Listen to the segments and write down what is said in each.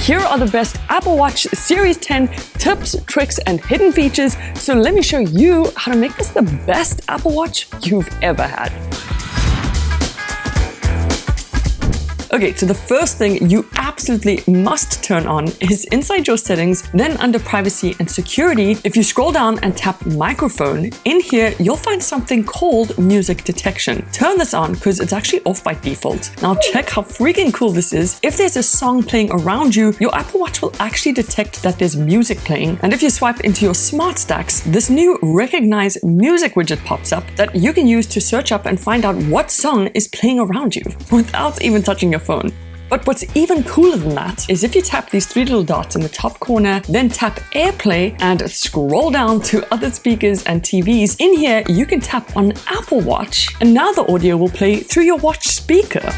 here are the best Apple Watch Series 10 tips, tricks, and hidden features. So let me show you how to make this the best Apple Watch you've ever had. Okay, so the first thing you absolutely must turn on is inside your settings, then under privacy and security, if you scroll down and tap microphone, in here you'll find something called music detection. Turn this on because it's actually off by default. Now check how freaking cool this is. If there's a song playing around you, your Apple Watch will actually detect that there's music playing. And if you swipe into your smart stacks, this new recognize music widget pops up that you can use to search up and find out what song is playing around you without even touching your phone. But what's even cooler than that is if you tap these three little dots in the top corner, then tap AirPlay and scroll down to other speakers and TVs. In here, you can tap on Apple Watch, and now the audio will play through your watch speaker.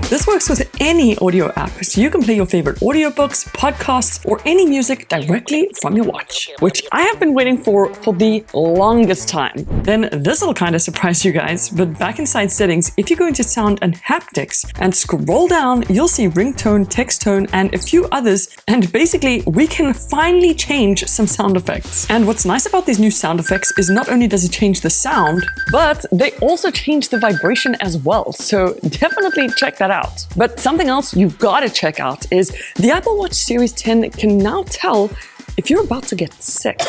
This works with any audio app, so you can play your favorite audiobooks, podcasts, or any music directly from your watch, which I have been waiting for the longest time. Then this will kind of surprise you guys, but back inside settings, if you go into sound and haptics and scroll down, you'll see ringtone, text tone, and a few others, and basically we can finally change some sound effects. And what's nice about these new sound effects is not only does it change the sound, but they also change the vibration as well, so definitely check that out. But something else you gotta check out is the Apple Watch Series 10 can now tell if you're about to get sick.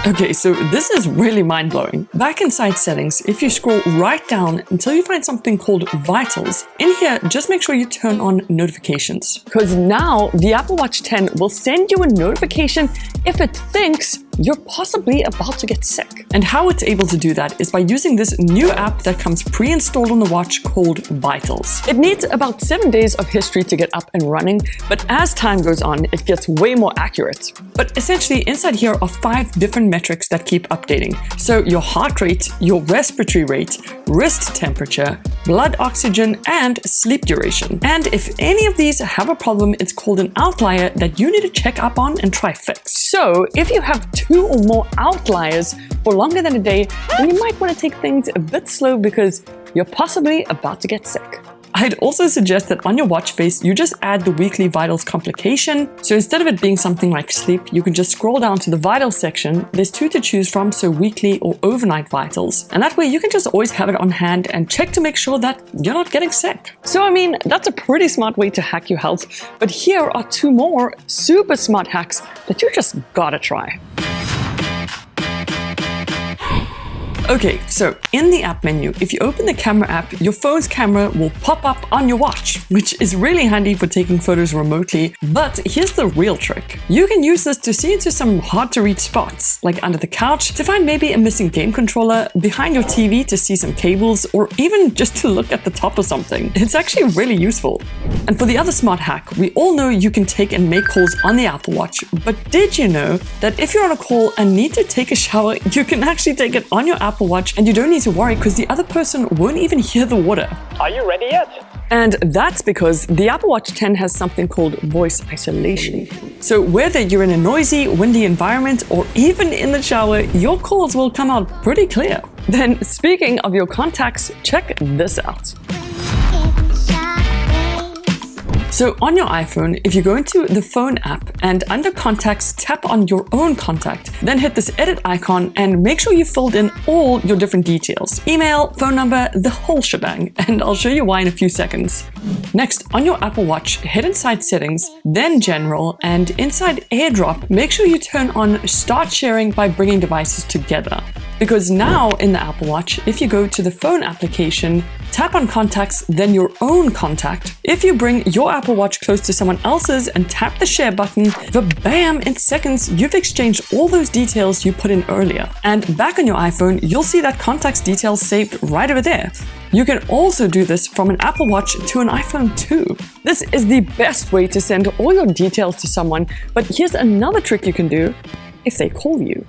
Okay, so this is really mind-blowing. Back inside settings, if you scroll right down until you find something called Vitals, in here, just make sure you turn on notifications. Because now the Apple Watch 10 will send you a notification if it thinks you're possibly about to get sick. And how it's able to do that is by using this new app that comes pre-installed on the watch called Vitals. It needs about 7 days of history to get up and running, but as time goes on, it gets way more accurate. But essentially, inside here are 5 different metrics that keep updating. So your heart rate, your respiratory rate, wrist temperature, blood oxygen, and sleep duration. And if any of these have a problem, it's called an outlier that you need to check up on and try fix. So if you have 2 or more outliers for longer than a day, then you might want to take things a bit slow because you're possibly about to get sick. I'd also suggest that on your watch face, you just add the weekly vitals complication. So instead of it being something like sleep, you can just scroll down to the vitals section. There's 2 to choose from, so weekly or overnight vitals. And that way you can just always have it on hand and check to make sure that you're not getting sick. So I mean, that's a pretty smart way to hack your health. But here are 2 more super smart hacks that you just gotta try. Okay, so in the app menu, if you open the camera app, your phone's camera will pop up on your watch, which is really handy for taking photos remotely. But here's the real trick. You can use this to see into some hard to reach spots, like under the couch, to find maybe a missing game controller, behind your TV to see some cables, or even just to look at the top of something. It's actually really useful. And for the other smart hack, we all know you can take and make calls on the Apple Watch, but did you know that if you're on a call and need to take a shower, you can actually take it on your Apple Watch and you don't need to worry because the other person won't even hear the water. Are you ready yet? And that's because the Apple Watch 10 has something called voice isolation. So whether you're in a noisy, windy environment or even in the shower, your calls will come out pretty clear. Then speaking of your contacts, check this out. So on your iPhone, if you go into the phone app and under contacts, tap on your own contact, then hit this edit icon and make sure you filled in all your different details. Email, phone number, the whole shebang, and I'll show you why in a few seconds. Next, on your Apple Watch, head inside settings, then general, and inside AirDrop, make sure you turn on start sharing by bringing devices together. Because now in the Apple Watch, if you go to the phone application, tap on contacts, then your own contact. If you bring your Apple Watch close to someone else's and tap the share button, bam, in seconds, you've exchanged all those details you put in earlier. And back on your iPhone, you'll see that contacts details saved right over there. You can also do this from an Apple Watch to an iPhone too. This is the best way to send all your details to someone, but here's another trick you can do if they call you.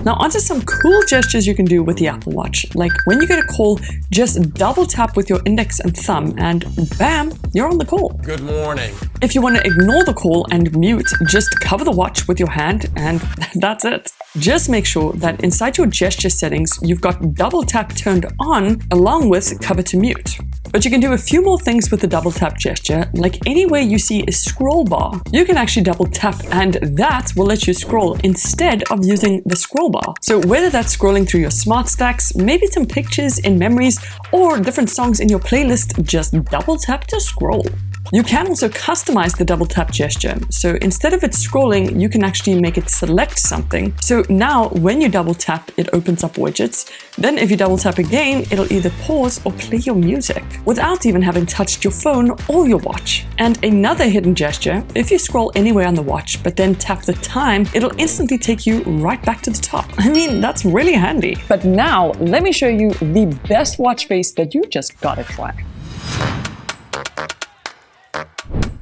Now onto some cool gestures you can do with the Apple Watch. Like when you get a call, just double tap with your index and thumb and bam, you're on the call. Good morning. If you want to ignore the call and mute, just cover the watch with your hand and that's it. Just make sure that inside your gesture settings, you've got double tap turned on along with cover to mute. But you can do a few more things with the double tap gesture, like anywhere you see a scroll bar, you can actually double tap and that will let you scroll instead of using the scroll bar. So whether that's scrolling through your smart stacks, maybe some pictures in memories, or different songs in your playlist, just double tap to scroll. You can also customize the double tap gesture. So instead of it scrolling, you can actually make it select something. So now when you double tap, it opens up widgets. Then if you double tap again, it'll either pause or play your music without even having touched your phone or your watch. And another hidden gesture, if you scroll anywhere on the watch, but then tap the time, it'll instantly take you right back to the top. I mean, that's really handy. But now let me show you the best watch face that you just gotta try.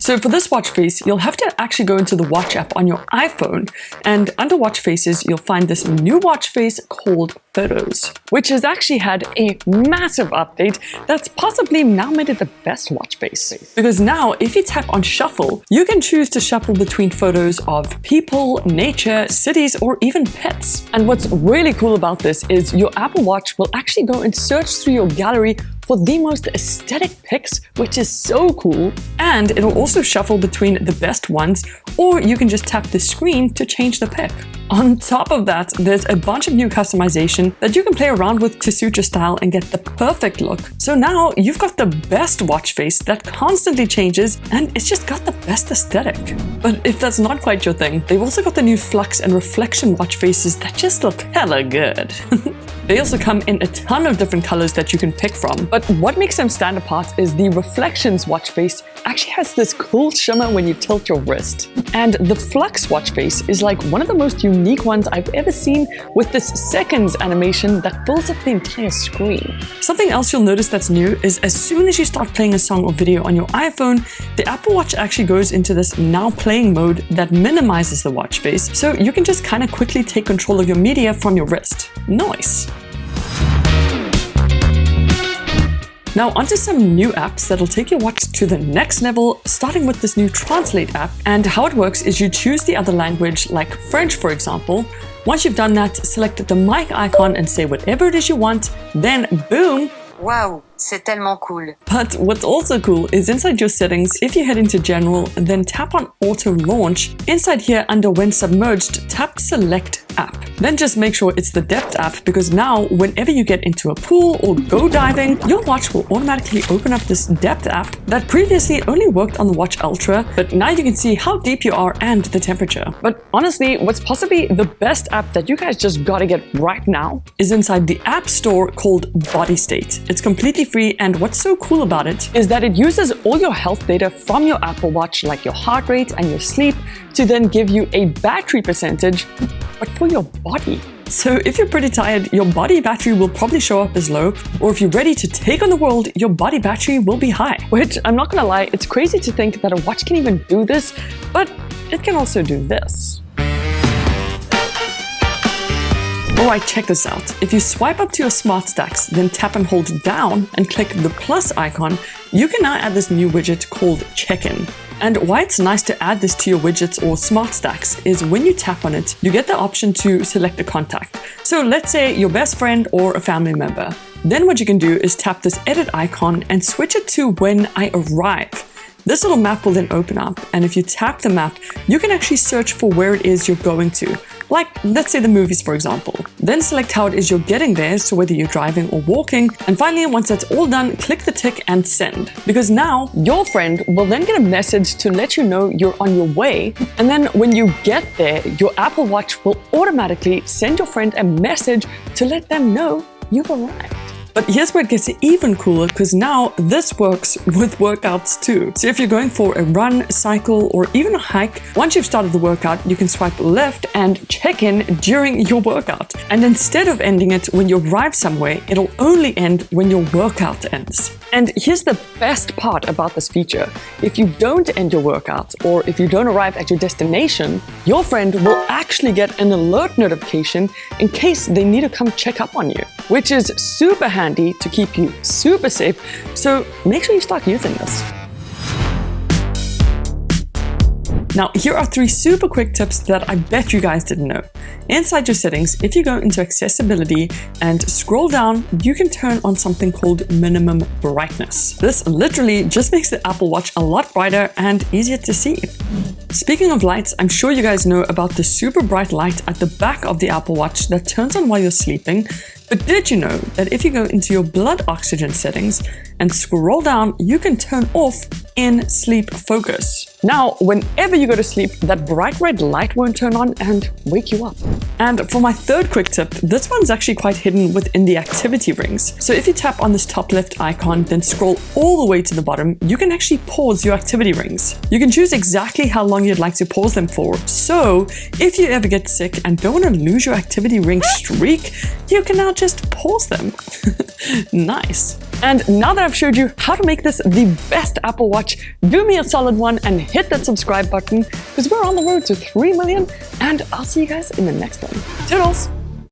So for this watch face, you'll have to actually go into the watch app on your iPhone, and under watch faces, you'll find this new watch face called Photos, which has actually had a massive update that's possibly now made it the best watch face. Because now, if you tap on shuffle, you can choose to shuffle between photos of people, nature, cities, or even pets. And what's really cool about this is your Apple Watch will actually go and search through your gallery for the most aesthetic pics, which is so cool. And it'll also shuffle between the best ones, or you can just tap the screen to change the pic. On top of that, there's a bunch of new customization that you can play around with to suit your style and get the perfect look. So now you've got the best watch face that constantly changes, and it's just got the best aesthetic. But if that's not quite your thing, they've also got the new flux and reflection watch faces that just look hella good. They also come in a ton of different colors that you can pick from. But what makes them stand apart is the Reflections watch face actually has this cool shimmer when you tilt your wrist. And the Flux watch face is like one of the most unique ones I've ever seen, with this seconds animation that fills up the entire screen. Something else you'll notice that's new is as soon as you start playing a song or video on your iPhone, the Apple Watch actually goes into this now playing mode that minimizes the watch face, so you can just kind of quickly take control of your media from your wrist. Nice. Now onto some new apps that'll take your watch to the next level, starting with this new Translate app. And how it works is you choose the other language, like French for example. Once you've done that, select the mic icon and say whatever it is you want, then boom! Waouh, c'est tellement cool. But what's also cool is inside your settings, if you head into General and then tap on Auto Launch, inside here under When Submerged, tap Select App. Then just make sure it's the Depth app, because now whenever you get into a pool or go diving, your watch will automatically open up this Depth app that previously only worked on the Watch Ultra, but now you can see how deep you are and the temperature. But honestly, what's possibly the best app that you guys just gotta get right now is inside the App Store called Body State. It's completely free, and what's so cool about it is that it uses all your health data from your Apple Watch, like your heart rate and your sleep, to then give you a battery percentage, but for your body. So if you're pretty tired, your body battery will probably show up as low, or if you're ready to take on the world, your body battery will be high. Which, I'm not gonna lie, it's crazy to think that a watch can even do this, but it can also do this. Alright, check this out. If you swipe up to your smart stacks, then tap and hold down and click the plus icon, you can now add this new widget called Check-in. And why it's nice to add this to your widgets or smart stacks is when you tap on it, you get the option to select a contact. So let's say your best friend or a family member. Then what you can do is tap this edit icon and switch it to When I Arrive. This little map will then open up, and if you tap the map, you can actually search for where it is you're going to. Like, let's say the movies, for example. Then select how it is you're getting there, so whether you're driving or walking. And finally, once that's all done, click the tick and send. Because now, your friend will then get a message to let you know you're on your way. And then when you get there, your Apple Watch will automatically send your friend a message to let them know you've arrived. But here's where it gets even cooler, because now this works with workouts too. So if you're going for a run, cycle, or even a hike, once you've started the workout, you can swipe left and check in during your workout. And instead of ending it when you arrive somewhere, it'll only end when your workout ends. And here's the best part about this feature. If you don't end your workout, or if you don't arrive at your destination, your friend will actually get an alert notification in case they need to come check up on you, which is super handy to keep you super safe. So make sure you start using this. Now, here are 3 super quick tips that I bet you guys didn't know. Inside your settings, if you go into accessibility and scroll down, you can turn on something called minimum brightness. This literally just makes the Apple Watch a lot brighter and easier to see. Speaking of lights, I'm sure you guys know about the super bright light at the back of the Apple Watch that turns on while you're sleeping. But did you know that if you go into your blood oxygen settings and scroll down, you can turn off in sleep focus? Now, whenever you go to sleep, that bright red light won't turn on and wake you up. And for my 3rd quick tip, this one's actually quite hidden within the activity rings. So if you tap on this top left icon, then scroll all the way to the bottom, you can actually pause your activity rings. You can choose exactly how long you'd like to pause them for. So if you ever get sick and don't want to lose your activity ring streak, you can now just pause them. Nice. And now that I've showed you how to make this the best Apple Watch, do me a solid one and hit that subscribe button because we're on the road to 3 million, and I'll see you guys in the next one. Toodles!